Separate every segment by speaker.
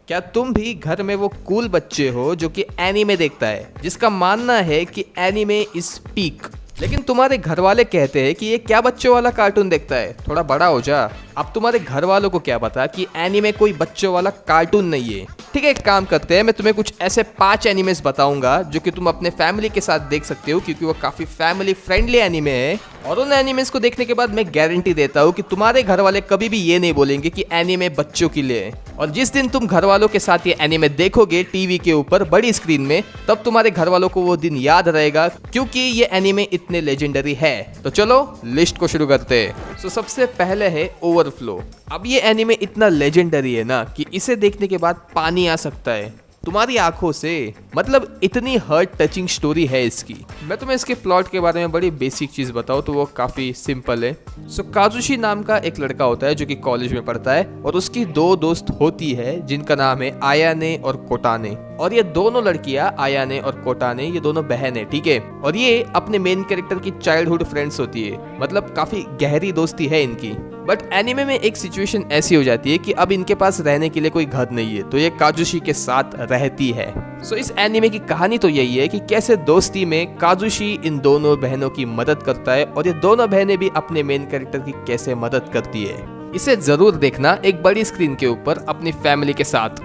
Speaker 1: क्या तुम भी घर में वो कूल बच्चे हो जो कि एनीमे देखता है, जिसका मानना है कि एनीमे इज पीक, लेकिन तुम्हारे घर वाले कहते हैं कि ये क्या बच्चों वाला कार्टून देखता है, थोड़ा बड़ा हो जा। अब तुम्हारे घर वालों को क्या पता कि एनीमे कोई बच्चों वाला कार्टून नहीं है। ठीक है, एक काम करते हैं, मैं तुम्हें कुछ ऐसे 5 एनिमेस बताऊंगा जो कि तुम अपने फैमिली के साथ देख सकते हो, क्योंकि वो काफी फैमिली फ्रेंडली एनिमे है। और उन एनिमेस को देखने के बाद मैं गारंटी देता हूँ कि तुम्हारे घर वाले कभी भी ये नहीं बोलेंगे कि एनिमे बच्चों के लिए है। और जिस दिन तुम घर वालों के साथ ये एनिमे देखोगे टीवी के ऊपर बड़ी स्क्रीन में, तब तुम्हारे घर वालों को वो दिन याद रहेगा, क्योंकि ये एनिमे इतने लेजेंडरी है। तो चलो लिस्ट को शुरू करते हैं। सबसे पहले है ओवरफ्लो। अब ये एनिमे इतना लेजेंडरी है ना कि इसे देखने के बाद पानी आ सकता है तुम्हारी आंखों से। मतलब इतनी हार्ट टचिंग स्टोरी है इसकी। मैं तुम्हें इसके प्लॉट के बारे में बड़ी बेसिक चीज बताऊं तो वो काफी सिंपल है। काजुशी नाम का एक लड़का होता है जो कि कॉलेज में पढ़ता है, और उसकी 2 दोस्त होती है जिनका नाम है आयाने और कोटाने। और ये दोनों लड़कियां, आयाने और कोटाने, ये दोनों बहन है, ठीक है। और ये अपने मेन कैरेक्टर की चाइल्डहुड फ्रेंड्स होती है, मतलब काफी गहरी दोस्ती है इनकी। बट एनिमे में एक सिचुएशन ऐसी हो जाती है कि अब इनके पास रहने के लिए कोई घर नहीं है, तो ये काजुशी के साथ रहती है। इस एनिमे की कहानी तो यही है कि कैसे दोस्ती में काजुशी इन दोनों बहनों की मदद करता है, और ये दोनों बहनें भी अपने मेन कैरेक्टर की कैसे मदद करती है। इसे जरूर देखना एक बड़ी स्क्रीन के ऊपर अपनी फैमिली के साथ।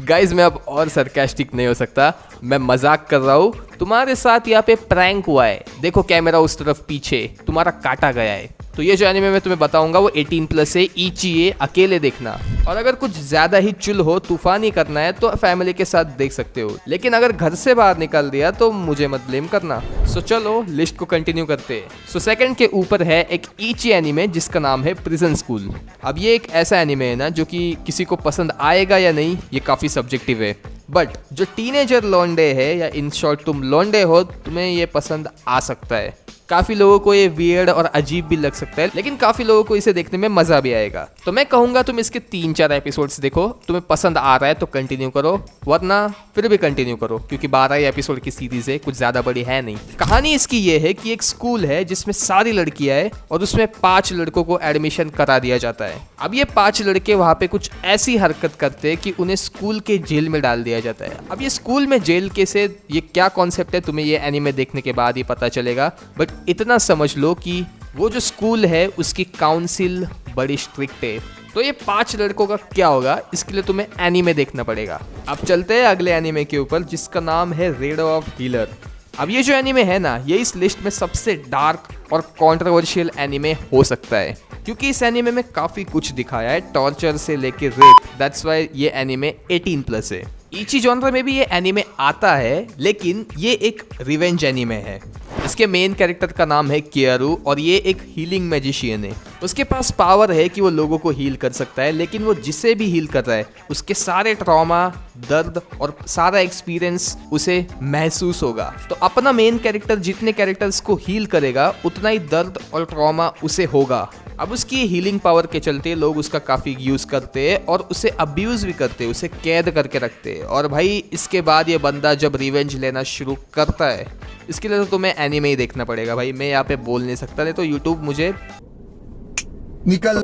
Speaker 1: गाइज, मैं अब और सरकास्टिक नहीं हो सकता, मैं मजाक कर रहा हूँ। तुम्हारे साथ यहाँ पे प्रैंक हुआ है, देखो कैमरा उस तरफ पीछे, तुम्हारा काटा गया है। तो ये जो एनिमे मैं तुम्हें बताऊंगा वो 18+ है, इची, अकेले देखना। और अगर कुछ ज्यादा ही चिल हो, तूफानी करना है, तो फैमिली के साथ देख सकते हो, लेकिन अगर घर से बाहर निकाल दिया तो मुझे मत ब्लेम करना। चलो लिस्ट को कंटिन्यू करते हैं। सेकंड के ऊपर है एक इची एनिमे जिसका नाम है प्रिजन स्कूल। अब ये एक ऐसा एनिमे है ना जो कि किसी को पसंद आएगा या नहीं ये काफी सब्जेक्टिव है, बट जो टीनेजर लॉन्डे है, या इन शॉर्ट तुम लॉन्डे हो, तुम्हें ये पसंद आ सकता है। काफी लोगों को ये वियर्ड और अजीब भी लग सकता है, लेकिन काफी लोगों को इसे देखने में मजा भी आएगा। तो मैं कहूंगा तुम इसके 3-4 एपिसोड्स देखो, तुम्हें पसंद आ रहा है तो कंटिन्यू करो, वरना फिर भी कंटिन्यू करो, क्योंकि 12 एपिसोड की सीरीज है, कुछ ज्यादा बड़ी है नहीं। कहानी इसकी ये है कि एक स्कूल है जिसमें सारी लड़कियां है, और उसमें 5 लड़कों को एडमिशन करा दिया जाता है। अब ये 5 लड़के वहां पे कुछ ऐसी हरकत करते हैं कि उन्हें स्कूल के जेल में डाल दिया जाता है। अब ये स्कूल में जेल कैसे, ये क्या कॉन्सेप्ट है, तुम्हें ये एनिमे देखने के बाद ही पता चलेगा। बट इतना समझ लो कि वो जो स्कूल है उसकी काउंसिल बड़ी स्ट्रिक्ट है। तो ये 5 लड़कों का क्या होगा, इसके लिए तुम्हें एनीमे देखना पड़ेगा। अब चलते हैं अगले एनीमे के ऊपर जिसका नाम है रेडो ऑफ हीलर। अब ये जो एनीमे है ना, ये इस लिस्ट में सबसे डार्क और कंट्रोवर्शियल एनीमे हो सकता है, क्योंकि इस एनीमे में काफी कुछ दिखाया है, टॉर्चर से लेके रेप। दैट्स व्हाई ये एनीमे 18+ है। इची जॉनर में भी ये एनीमे आता है, लेकिन ये एक रिवेंज एनीमे है। इसके मेन कैरेक्टर का नाम है कियारू, और ये एक हीलिंग मैजिशियन है। उसके पास पावर है कि वो लोगों को हील कर सकता है, लेकिन वो जिसे भी हील कर रहा है उसके सारे ट्रॉमा, दर्द और सारा एक्सपीरियंस उसे महसूस होगा। तो अपना मेन कैरेक्टर जितने कैरेक्टर्स को हील करेगा उतना ही दर्द और ट्रॉमा उसे होगा। अब उसकी हीलिंग पावर के चलते लोग उसका काफ़ी यूज़ करते हैं और उसे अब्यूज़ भी करते हैं, उसे कैद करके रखते हैं। और भाई इसके बाद ये बंदा जब रिवेंज लेना शुरू करता है, इसके लिए तो तुम्हें एनीमे ही देखना पड़ेगा भाई, मैं यहाँ पे बोल नहीं सकता, नहीं तो यूट्यूब मुझे निकल।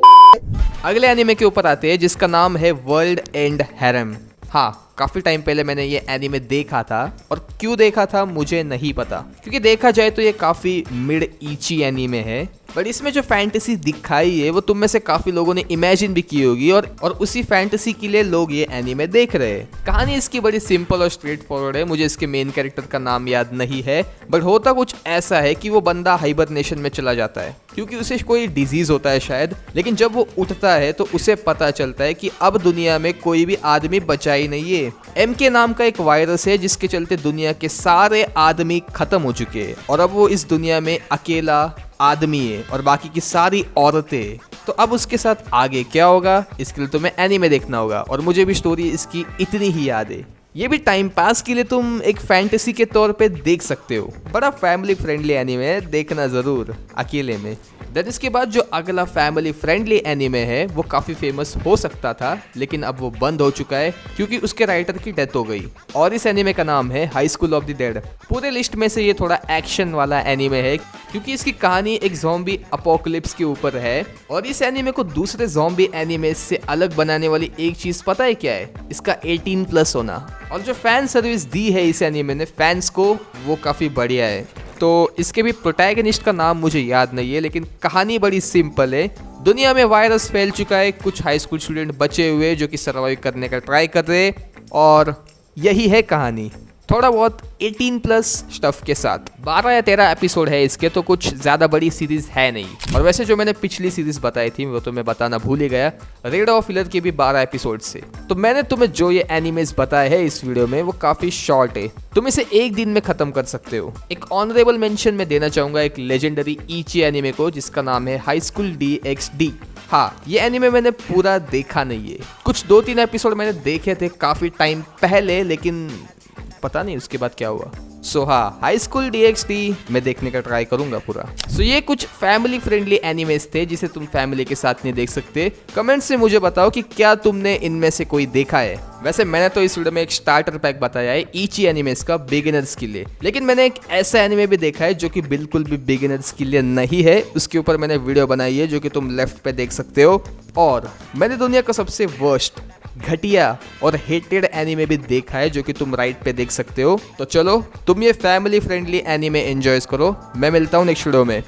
Speaker 1: अगले एनीमे के ऊपर आते हैं जिसका नाम है वर्ल्ड एंड हैरम। हाँ, काफ़ी टाइम पहले मैंने ये एनीमे देखा था, और क्यों देखा था मुझे नहीं पता, क्योंकि देखा जाए तो ये काफ़ी मिड इची एनीमे है। बट इसमें जो फैंटेसी दिखाई है वो तुम में से काफ़ी लोगों ने इमेजिन भी की होगी, और उसी फैंटेसी के लिए लोग ये एनीमे देख रहे हैं। कहानी इसकी बड़ी सिंपल और स्ट्रेट फॉरवर्ड है। मुझे इसके मेन कैरेक्टर का नाम याद नहीं है, बट होता कुछ ऐसा है कि वो बंदा हाइबरनेशन में चला जाता है, क्योंकि उसे कोई डिजीज होता है शायद। लेकिन जब वो उठता है तो उसे पता चलता है कि अब दुनिया में कोई भी आदमी बचा ही नहीं है। MK नाम का एक वायरस है जिसके चलते दुनिया के सारे आदमी खत्म हो चुके हैं, और अब वो इस दुनिया में अकेला आदमी है और बाकी की सारी औरतें। तो अब उसके साथ आगे क्या होगा, इसके लिए तुम्हें एनीमे देखना होगा। और मुझे भी स्टोरी इसकी इतनी ही याद है। ये भी टाइम पास के लिए तुम एक फैंटेसी के तौर पे देख सकते हो। बड़ा फैमिली फ्रेंडली एनीमे है, देखना जरूर अकेले में। देन इसके बाद जो अगला फैमिली फ्रेंडली एनीमे है वो काफी फेमस हो सकता था, लेकिन अब वो बंद हो चुका है क्योंकि उसके राइटर की डेथ हो गई, और इस एनीमे का नाम है high school of the dead. पूरे लिस्ट में से ये थोड़ा एक्शन वाला एनीमे है क्योंकि इसकी कहानी एक ज़ॉम्बी अपोकलिप्स के ऊपर है, और इस एनीमे को दूसरे ज़ॉम्बी एनीमे से अलग बनाने वाली एक चीज पता है क्या है? इसका 18+ होना। और जो फैन सर्विस दी है इस एनीमे ने फैंस को वो काफी बढ़िया है। तो इसके भी प्रोटैगनिस्ट का नाम मुझे याद नहीं है, लेकिन कहानी बड़ी सिंपल है। दुनिया में वायरस फैल चुका है, कुछ हाई स्कूल स्टूडेंट बचे हुए जो कि सर्वाइव करने का ट्राई कर रहे, और यही है कहानी। थोड़ा बहुत 18+ स्टफ के साथ 12 या 13 एपिसोड है इसके, तो कुछ ज़्यादा बड़ी सीरीज है नहीं। और वैसे जो मैंने पिछली सीरीज बताई थी वो तो मैं बताना भूल ही गया, रेड ऑफ हिलर के भी 12 एपिसोड से। तो मैंने तुम्हें जो ये एनिमेज बताए हैं इस वीडियो में वो काफ़ी शॉर्ट है, तुम इसे एक दिन में ख़त्म कर सकते हो। एक ऑनरेबल मेंशन में देना चाहूँगा एक लेजेंडरी ईची एनिमे को जिसका नाम है हाई स्कूल DxD। हाँ, ये एनिमे मैंने पूरा देखा नहीं है, कुछ 2-3 एपिसोड मैंने देखे थे काफ़ी टाइम पहले, लेकिन पता नहीं उसके बाद क्या हुआ। सो हाँ, हाई स्कूल DxD मैं देखने का ट्राई करूंगा पूरा। सो ये कुछ फैमिली फ्रेंडली एनिमेज थे जिसे तुम फैमिली के साथ नहीं देख सकते। कमेंट से मुझे बताओ कि क्या तुमने इनमें से कोई देखा है। वैसे मैंने तो इस वीडियो में एक स्टार्टर पैक बताया है ईची एनिमेज का बिगिनर्स के लिए, लेकिन मैंने एक ऐसा एनिमे भी देखा है जो कि बिल्कुल भी बिगिनर्स के लिए नहीं है, उसके ऊपर मैंने वीडियो बनाई है जो कि तुम लेफ्ट पे देख सकते हो। और मैंने दुनिया का सबसे वर्स्ट, घटिया और हेटेड एनीमे भी देखा है जो कि तुम राइट पे देख सकते हो। तो चलो तुम ये फैमिली फ्रेंडली एनीमे एंजॉय करो। मैं मिलता हूँ नेक्स्ट वीडियो में।